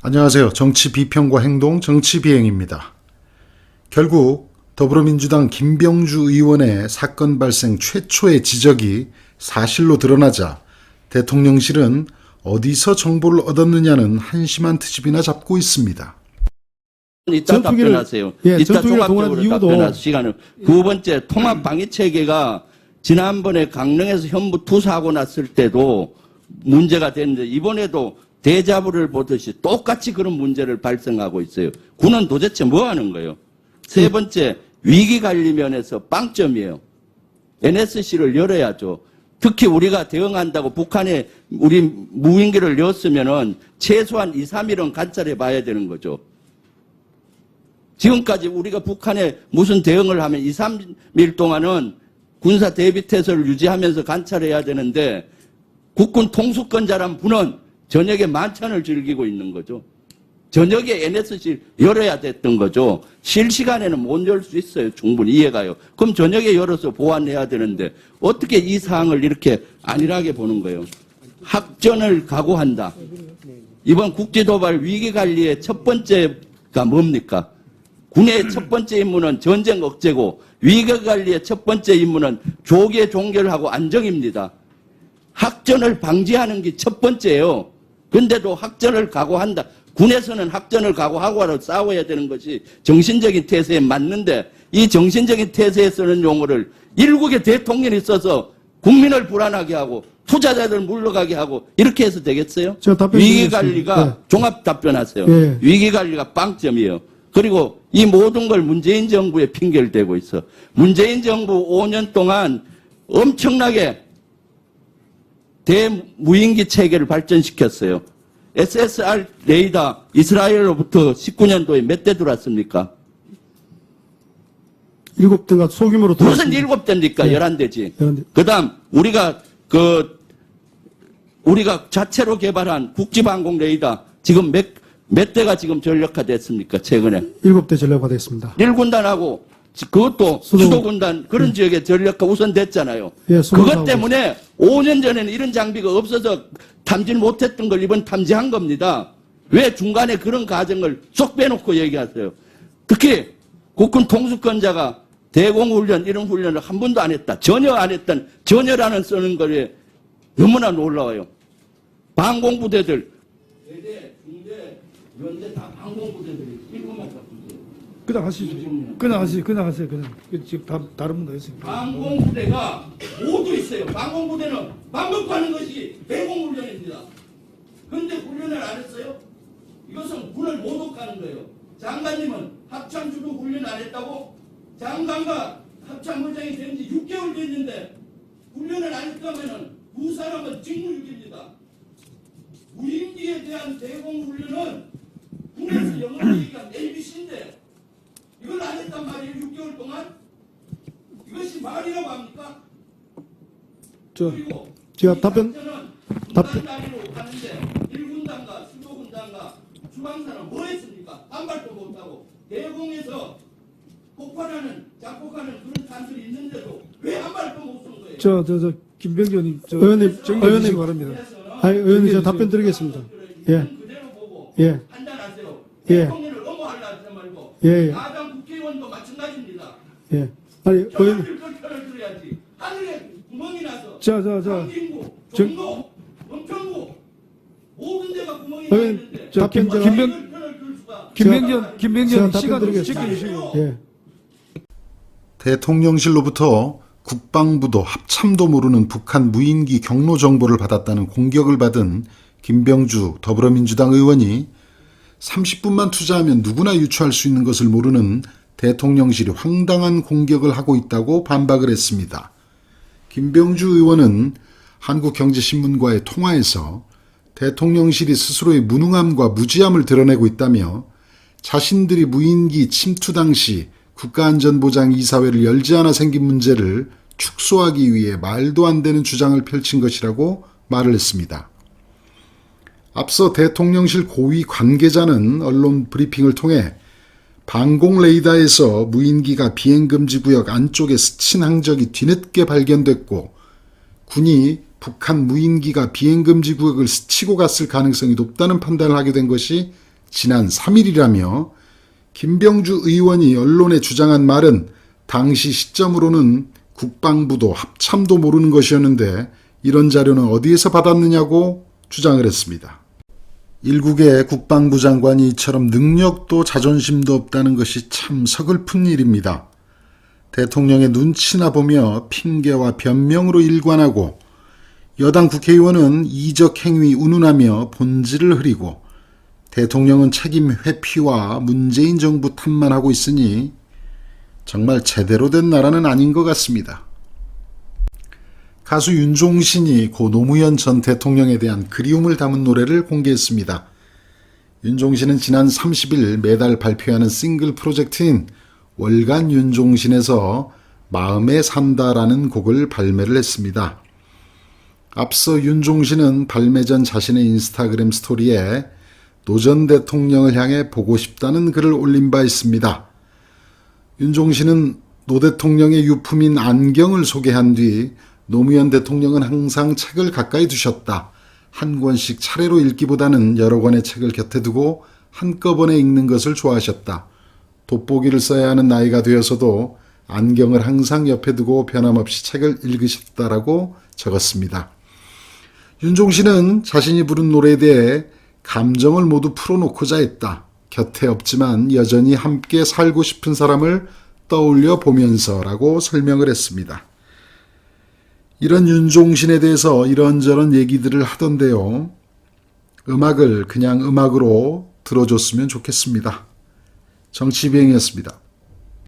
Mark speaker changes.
Speaker 1: 안녕하세요. 정치 비평과 행동 정치 비행입니다. 결국 더불어민주당 김병주 의원의 사건 발생 최초의 지적이 사실로 드러나자 대통령실은 어디서 정보를 얻었느냐는 한심한 트집이나 잡고 있습니다.
Speaker 2: 이따 답변하세요. 이따 종합적으로 답변하세요. 시간을. 두 번째, 통합방위체계가 지난번에 강릉에서 현무 투사하고 났을 때도 문제가 됐는데 이번에도 대자부를 보듯이 똑같이 그런 문제를 발생하고 있어요. 군은 도대체 뭐 하는 거예요? 세 번째, 위기관리 면에서 빵점이에요. NSC를 열어야죠. 특히 우리가 대응한다고 북한에 우리 무인기를 넣었으면은 최소한 2, 3일은 관찰해 봐야 되는 거죠. 지금까지 우리가 북한에 무슨 대응을 하면 2, 3일 동안은 군사 대비태세를 유지하면서 관찰해야 되는데 국군 통수권자란 분은 저녁에 만찬을 즐기고 있는 거죠. 저녁에 NSC 열어야 됐던 거죠. 실시간에는 못 열 수 있어요. 충분히 이해가요. 그럼 저녁에 열어서 보완해야 되는데 어떻게 이 사항을 이렇게 안일하게 보는 거예요. 학전을 각오한다. 이번 국제도발 위기관리의 첫 번째가 뭡니까? 군의 첫 번째 임무는 전쟁 억제고 위기관리의 첫 번째 임무는 조계 종결하고 안정입니다. 학전을 방지하는 게 첫 번째예요. 근데도 학전을 각오한다. 군에서는 학전을 각오하고 싸워야 되는 것이 정신적인 태세에 맞는데 이 정신적인 태세에 쓰는 용어를 일국의 대통령이 써서 국민을 불안하게 하고 투자자들 물러가게 하고 이렇게 해서 되겠어요? 위기관리가 네. 종합 답변하세요. 네. 위기관리가 빵점이에요. 그리고 이 모든 걸 문재인 정부에 핑계를 대고 있어. 문재인 정부 5년 동안 엄청나게 대무인기 체계를 발전시켰어요. SSR 레이더 이스라엘로부터 19년도에 몇 대 들어왔습니까?
Speaker 3: 7대가 소규모로
Speaker 2: 무슨 7대입니까? 네. 11대지. 11대. 그 다음, 우리가 자체로 개발한 국지방공 레이더 지금 몇 대가 지금 전력화 됐습니까? 최근에.
Speaker 3: 7대 전력화 됐습니다.
Speaker 2: 1군단하고 그것도 수도군단 그런 지역에 전력화 우선됐잖아요. 예, 그것 때문에 5년 전에는 이런 장비가 없어서 탐지를 못했던 걸 이번 탐지한 겁니다. 왜 중간에 그런 과정을 쏙 빼놓고 얘기하세요? 특히 국군 통수권자가 대공훈련 이런 훈련을 한 번도 안 했다. 전혀 안 했던 전혀라는 쓰는 거에 너무나 놀라워요. 방공부대들 대대, 중대, 연대 다 방공부대들이 7만 다
Speaker 3: 그냥 하시죠. 그냥 하세요. 지금 다른 분도 했습니다.
Speaker 2: 방공부대가 모두 있어요. 방공부대는 방법하는 것이 대공훈련입니다. 그런데 훈련을 안 했어요? 이것은 군을 모독하는 거예요. 장관님은 합참주도 훈련 안 했다고? 장관과 합참의장이 된 지 6개월 됐는데 훈련을 안 했다면 두 사람은 직무유기입니다. 무인기에 대한 대공훈련은 군에서 영업이기가 ABC인데 이걸 안 했단 말이에요. 6개월 동안? 이것이 말이라고 합니까? 그리고
Speaker 3: 제가 답변
Speaker 2: 단위로 가는데 1군단과 수도군단과 주방사는 뭐 했습니까? 반발도 못하고 대공에서 폭발하는 작곡하는 그런 단들이 있는데도 왜 한 발도 못 쏜 거예요?
Speaker 3: 김병주 의원님 바랍니다. 의원님 저 답변 드리겠습니다. 예.
Speaker 2: 그대로 보고
Speaker 3: 예.
Speaker 2: 판단하세요.
Speaker 3: 예.
Speaker 2: 대통령을 엄호하려 하지 말고
Speaker 3: 예.
Speaker 2: 야당 국회의원도 마찬가지입니다.
Speaker 3: 예. 아니 의원님.
Speaker 2: 편을 들어야지. 하늘에 구멍이 나서. 강진구,
Speaker 3: 정-
Speaker 2: 종로, 은평구 모든 데가 구멍이 나
Speaker 3: 의원님,
Speaker 2: 있는데.
Speaker 3: 저
Speaker 4: 김병전 시간
Speaker 3: 드리겠습니다.
Speaker 4: 지켜주시고.
Speaker 3: 예.
Speaker 1: 대통령실로부터 국방부도 합참도 모르는 북한 무인기 경로 정보를 받았다는 공격을 받은 김병주 더불어민주당 의원이 30분만 투자하면 누구나 유추할 수 있는 것을 모르는 대통령실이 황당한 공격을 하고 있다고 반박을 했습니다. 김병주 의원은 한국경제신문과의 통화에서 대통령실이 스스로의 무능함과 무지함을 드러내고 있다며 자신들이 무인기 침투 당시 국가안전보장이사회를 열지 않아 생긴 문제를 축소하기 위해 말도 안 되는 주장을 펼친 것이라고 말을 했습니다. 앞서 대통령실 고위 관계자는 언론 브리핑을 통해 방공 레이더에서 무인기가 비행금지 구역 안쪽에 스친 흔적이 뒤늦게 발견됐고 군이 북한 무인기가 비행금지 구역을 스치고 갔을 가능성이 높다는 판단을 하게 된 것이 지난 3일이라며 김병주 의원이 언론에 주장한 말은 당시 시점으로는 국방부도 합참도 모르는 것이었는데 이런 자료는 어디에서 받았느냐고 주장을 했습니다. 일국의 국방부 장관이 이처럼 능력도 자존심도 없다는 것이 참 서글픈 일입니다. 대통령의 눈치나 보며 핑계와 변명으로 일관하고 여당 국회의원은 이적 행위 운운하며 본질을 흐리고 대통령은 책임 회피와 문재인 정부 탓만 하고 있으니 정말 제대로 된 나라는 아닌 것 같습니다. 가수 윤종신이 고 노무현 전 대통령에 대한 그리움을 담은 노래를 공개했습니다. 윤종신은 지난 30일 매달 발표하는 싱글 프로젝트인 월간 윤종신에서 마음에 산다라는 곡을 발매를 했습니다. 앞서 윤종신은 발매 전 자신의 인스타그램 스토리에 노 전 대통령을 향해 보고 싶다는 글을 올린 바 있습니다. 윤종신은 노 대통령의 유품인 안경을 소개한 뒤 노무현 대통령은 항상 책을 가까이 두셨다. 한 권씩 차례로 읽기보다는 여러 권의 책을 곁에 두고 한꺼번에 읽는 것을 좋아하셨다. 돋보기를 써야 하는 나이가 되어서도 안경을 항상 옆에 두고 변함없이 책을 읽으셨다라고 적었습니다. 윤종신은 자신이 부른 노래에 대해 감정을 모두 풀어놓고자 했다. 곁에 없지만 여전히 함께 살고 싶은 사람을 떠올려 보면서라고 설명을 했습니다. 이런 윤종신에 대해서 이런저런 얘기들을 하던데요. 음악을 그냥 음악으로 들어줬으면 좋겠습니다. 정치비행이었습니다.